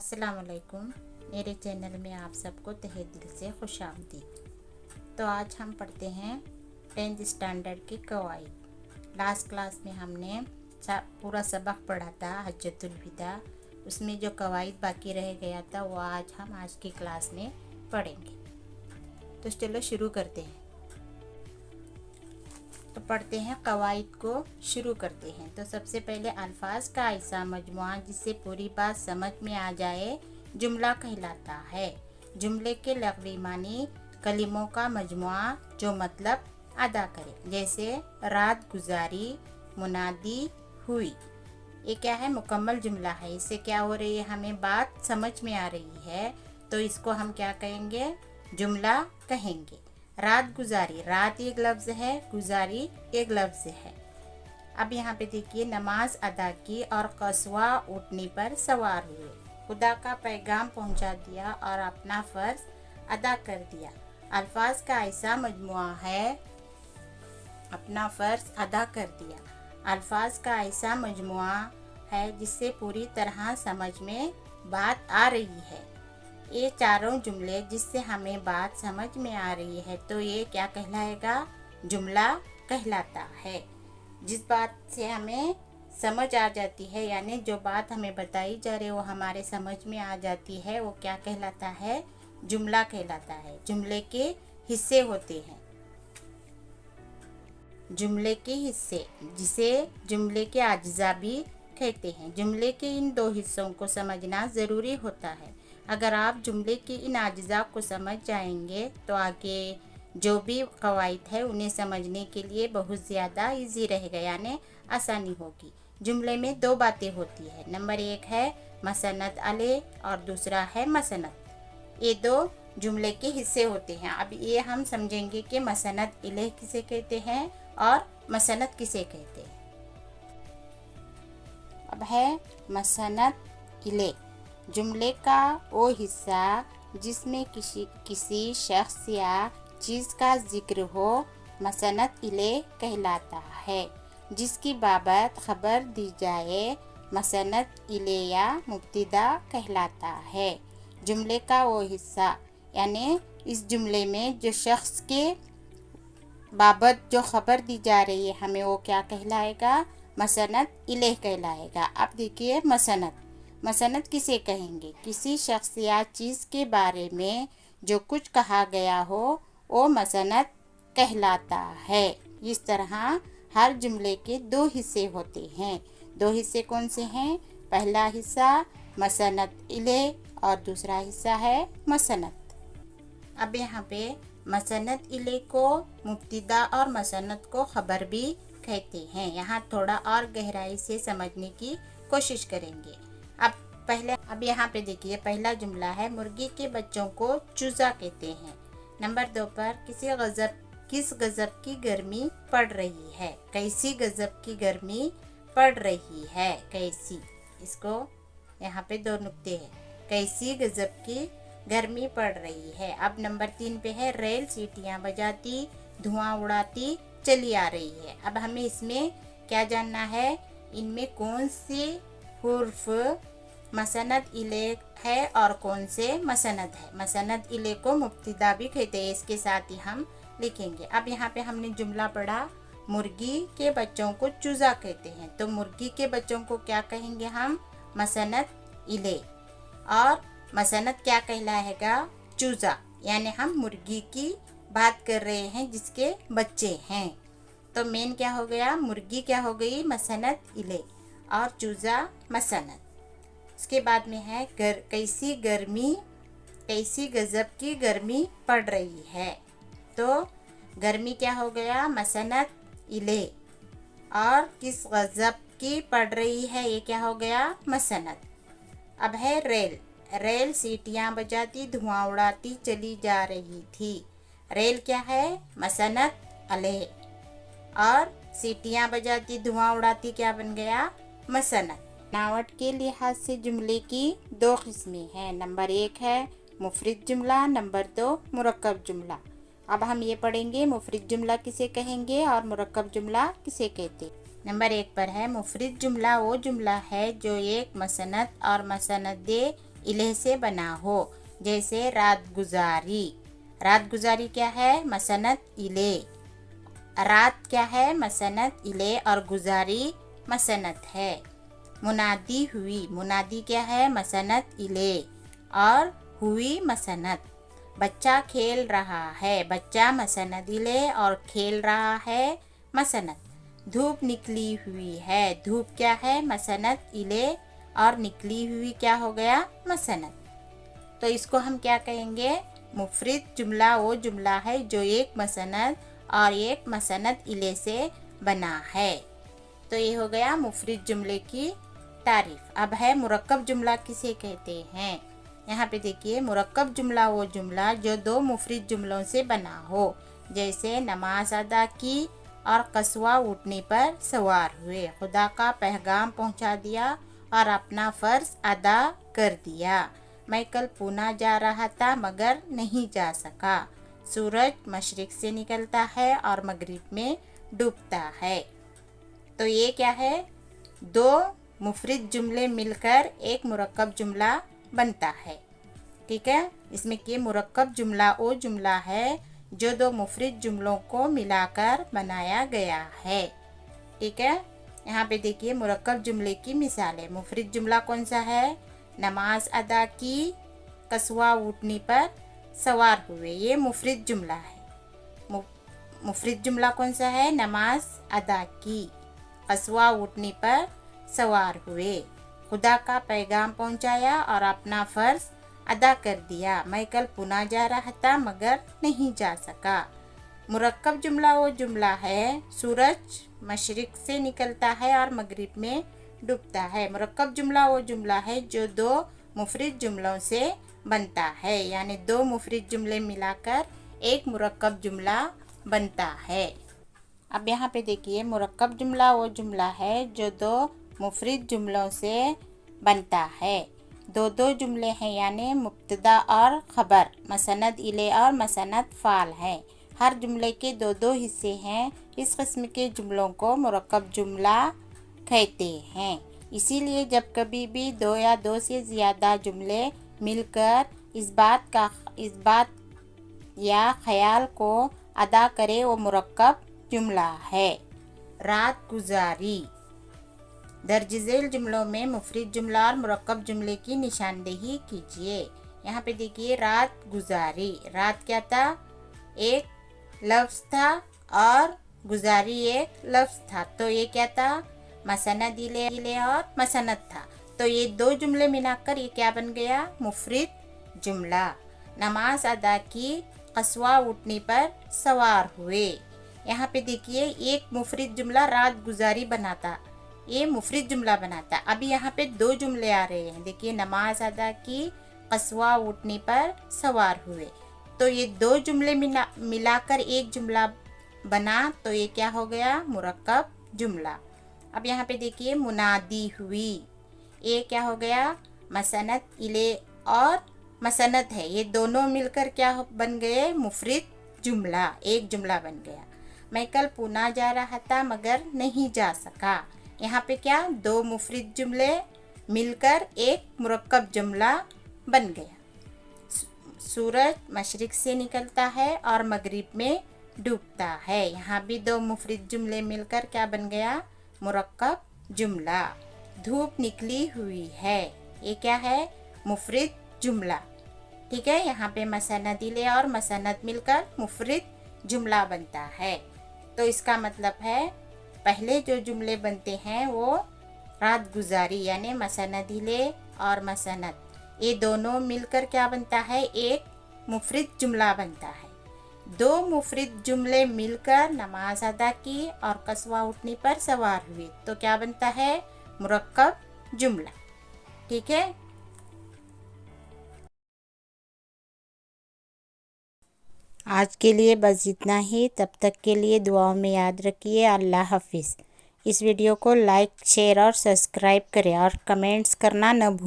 अस्सलामुअलैकुम। मेरे चैनल में आप सबको तहे दिल से खुशामदीद। तो आज हम पढ़ते हैं 10th स्टैंडर्ड के कवाइद। लास्ट क्लास में हमने पूरा सबक पढ़ा था हज्जतुल विदा। उसमें जो कवाइद बाकी रह गया था वो आज हम आज की क्लास में पढ़ेंगे। तो चलो शुरू करते हैं। तो पढ़ते हैं, कवाइद को शुरू करते हैं। तो सबसे पहले अल्फाज का ऐसा मजमुआ जिससे पूरी बात समझ में आ जाए जुमला कहलाता है। जुमले के लग़वी मानी कलिमों का मजमुआ जो मतलब अदा करे। जैसे रात गुजारी, मुनादी हुई। ये क्या है? मुकम्मल जुमला है। इससे क्या हो रही है? हमें बात समझ में आ रही है, तो इसको हम क्या कहेंगे? जुमला कहेंगे। रात गुजारी, रात एक लफ्ज़ है, गुजारी एक लफ्ज़ है। अब यहाँ पे देखिए, नमाज अदा की और कस्वा उठने पर सवार हुए। खुदा का पैगाम पहुँचा दिया और अपना फ़र्ज़ अदा कर दिया। अल्फाज का ऐसा मजमुआ है, अपना फ़र्ज़ अदा कर दिया। अल्फाज का ऐसा मजमुआ है जिससे पूरी तरह समझ में बात आ रही है। ये चारों जुमले जिससे हमें बात समझ में आ रही है, तो ये क्या कहलाएगा? जुमला कहलाता है। जिस बात से हमें समझ आ जाती है, यानी जो बात हमें बताई जा रही है वो हमारे समझ में आ जाती है, वो क्या कहलाता है? जुमला कहलाता है। जुमले के हिस्से होते हैं। जुमले के हिस्से, जिसे जुमले के अज्जा भी कहते हैं। जुमले के इन दो हिस्सों को समझना ज़रूरी होता है। अगर आप जुमले के इन अज्जा को समझ जाएंगे तो आगे जो भी कवाइद है उन्हें समझने के लिए बहुत ज़्यादा इजी रहेगा, यानी आसानी होगी। जुमले में दो बातें होती है। नंबर एक है मसनद अलैह और दूसरा है मसनद। ये दो जुमले के हिस्से होते हैं। अब ये हम समझेंगे कि मसनद अलैह किसे कहते हैं और मसनद किसे कहते हैं। अब है मसनद अलैह, जुमले का वो हिस्सा जिसमें किसी शख्स या चीज़ का जिक्र हो, मसनद अलैह कहलाता है। जिसकी बाबत खबर दी जाए, मसनद अलैह या मुब्तदा कहलाता है। जुमले का वो हिस्सा, यानी इस जुमले में जो शख्स के बाबत जो खबर दी जा रही है हमें, वो क्या कहलाएगा? मसनद अलैह कहलाएगा। अब देखिए, मसनद किसे कहेंगे? किसी शख्स या चीज़ के बारे में जो कुछ कहा गया हो वो मसनद कहलाता है। इस तरह हर जुमले के दो हिस्से होते हैं। दो हिस्से कौन से हैं? पहला हिस्सा मसनद अलैह और दूसरा हिस्सा है मसनद। अब यहाँ पे मसनद अलैह को मुब्तदा और मसनद को खबर भी कहते हैं। यहाँ थोड़ा और गहराई से समझने की कोशिश करेंगे। अब यहाँ पे देखिए, पहला जुमला है मुर्गी के बच्चों को चूज़ा कहते हैं। नंबर 2 पर किस गज़ब की गर्मी पड़ रही है। कैसी गज़ब की गर्मी पड़ रही है। कैसी, इसको यहाँ पे दो नुक्ते हैं। कैसी गज़ब की गर्मी पड़ रही है। अब नंबर 3 पे है रेल सीटियाँ बजाती धुआं उड़ाती चली आ रही है। अब हमें इसमें क्या जानना है? इनमें कौन से हुर्फ मसनद अलैह है और कौन से मसनद है। मसनद अलैह को मुब्तदा भी कहते हैं, इसके साथ ही हम लिखेंगे। अब यहाँ पे हमने जुमला पढ़ा, मुर्गी के बच्चों को चूज़ा कहते हैं। तो मुर्गी के बच्चों को क्या कहेंगे हम? मसनद अलैह। और मसनद क्या कहलाएगा? चूज़ा। यानी हम मुर्गी की बात कर रहे हैं जिसके बच्चे हैं। तो मेन क्या हो गया? मुर्गी क्या हो गई? मसनद अलैह और चूज़ा मसनद। इसके बाद में है कैसी गज़ब की गर्मी पड़ रही है। तो गर्मी क्या हो गया? मसनद अलैह। और किस गज़ब की पड़ रही है, ये क्या हो गया? मसनद। अब है रेल सीटियाँ बजाती धुआं उड़ाती चली जा रही थी। रेल क्या है? मसनद अलैह। और सीटियाँ बजाती धुआं उड़ाती क्या बन गया? मसनद। बनावट के लिहाज से जुमले की दो किस्में हैं। नंबर 1 है मुफरद जुमला, नंबर 2 मुरक्कब जुमला। अब हम ये पढ़ेंगे मुफरद जुमला किसे कहेंगे और मुरक्कब जुमला किसे कहते। नंबर 1 पर है मुफरद जुमला वो जुमला है जो एक मसनद और मसनद इले से बना हो। जैसे रात गुजारी, रात गुजारी क्या है? मसनत इले। रात क्या है? मसनत इले और गुजारी मसनत है। मुनादी हुई, मुनादी क्या है? मसनत इले और हुई मसनत। बच्चा खेल रहा है, बच्चा मसनद इले और खेल रहा है मसनद। धूप निकली हुई है, धूप क्या है? मसनद इले और निकली हुई क्या हो गया? मसनद। तो इसको हम क्या कहेंगे? मुफरिद जुमला वो जुमला है जो एक मसनद और एक मसनद इले से बना है। तो ये हो गया मुफरिद जुमले की तारीफ। अब है मुरक्कब जुमला किसे कहते हैं। यहाँ पे देखिए, मुरक्कब जुमला वो जुमला जो दो मुफरिद जुमलों से बना हो। जैसे नमाज अदा की और कस्वा उठने पर सवार हुए, खुदा का पैगाम पहुँचा दिया और अपना फ़र्ज अदा कर दिया। मैं कल पूना जा रहा था मगर नहीं जा सका। सूरज मशरिक से निकलता है और मगरिब में डूबता है। तो ये क्या है? दो मुफरिद जुमले मिलकर एक मुरक्कब जुमला बनता है। ठीक है, इसमें कि मुरक्कब जुमला वो जुमला है जो दो मुफरिद जुमलों को मिलाकर बनाया गया है। ठीक है, यहाँ पे देखिए मुरक्कब जुमले की मिसालें। मुफरिद जुमला कौन सा है? नमाज अदा की, कस्वा उठने पर सवार हुए, ये मुफरिद जुमला है। मुफरिद जुमला कौन सा है? नमाज अदा की, कस्वा उठने पर सवार हुए, खुदा का पैगाम पहुंचाया और अपना फ़र्ज अदा कर दिया। मैं कल पूना जा रहा था मगर नहीं जा सका। मुरक्कब जुमला वो जुमला है सूरज मशरिक से निकलता है और मगरिब में डूबता है। मुरक्कब जुमला वो जुमला है जो दो मुफरिद जुमलों से बनता है, यानी दो मुफरिद जुमले मिलाकर एक मुरक्कब जुमला बनता है। अब यहाँ पे देखिए, मुरक्कब जुमला वो जुमला है जो दो मुफरिद जुमलों से बनता है। दो दो जुमले हैं, यानी मुब्तदा और ख़बर, मसनद इले और मसनद फ़ाल है। हर जुमले के दो दो हिस्से हैं। इस किस्म के जुमलों को मुरक्कब जुमला कहते हैं। इसीलिए जब कभी भी दो या दो से ज़्यादा जुमले मिलकर इस बात या ख्याल को अदा करे वो मुरक्कब जुमला है। रात गुजारी। दर्ज झेल जुमलों में मुफरिद जुमला और मुरक्कब जुमले की निशानदेही कीजिए। यहाँ पे देखिए, रात गुजारी, रात क्या था? एक लफ्ज़ था और गुजारी एक लफ्ज़ था, तो ये क्या था? मसनद इले और मसनद था। तो ये दो जुमले मिलाकर ये क्या बन गया? मुफरिद जुमला। नमाज अदा की, कस्वा उठने पर सवार हुए। यहाँ पे देखिए, एक मुफरिद जुमला रात गुजारी बनाता, ये मुफरिद जुमला बनाता। अभी यहाँ पे दो जुमले आ रहे हैं। देखिए, नमाज अदा की, कस्वा उठने पर सवार हुए, तो ये दो जुमले मिलाकर एक जुमला बना, तो ये क्या हो गया? मुरक्कब जुमला। अब यहाँ पे देखिए, मुनादी हुई, ये क्या हो गया? मसनद इले और मसनद है, ये दोनों मिलकर क्या बन गए? मुफरिद जुमला, एक जुमला बन गया। मैं कल पूना जा रहा था मगर नहीं जा सका। यहाँ पे क्या? दो मुफरिद जुमले मिलकर एक मुरक्कब जुमला बन गया। सूरज मशरिक से निकलता है और मगरिब में डूबता है, यहाँ भी दो मुफरिद जुमले मिलकर क्या बन गया? मुरक्कब जुमला। धूप निकली हुई है, ये क्या है? मुफरिद जुमला। ठीक है, यहाँ पे मसनद इले और मसनद मिलकर मुफरिद जुमला बनता है। तो इसका मतलब है, पहले जो जुमले बनते हैं वो रात गुजारी यानी मसनद इले और मसनद, ये दोनों मिलकर क्या बनता है? एक मुफरिद जुमला बनता है। दो मुफरिद जुमले मिलकर नमाज अदा की और कस्वा उठने पर सवार हुए, तो क्या बनता है? मुरक्कब जुमला। ठीक है, आज के लिए बस इतना ही। तब तक के लिए दुआओं में याद रखिए। अल्लाह हाफिज़। इस वीडियो को लाइक, शेयर और सब्सक्राइब करें और कमेंट्स करना न भूलें।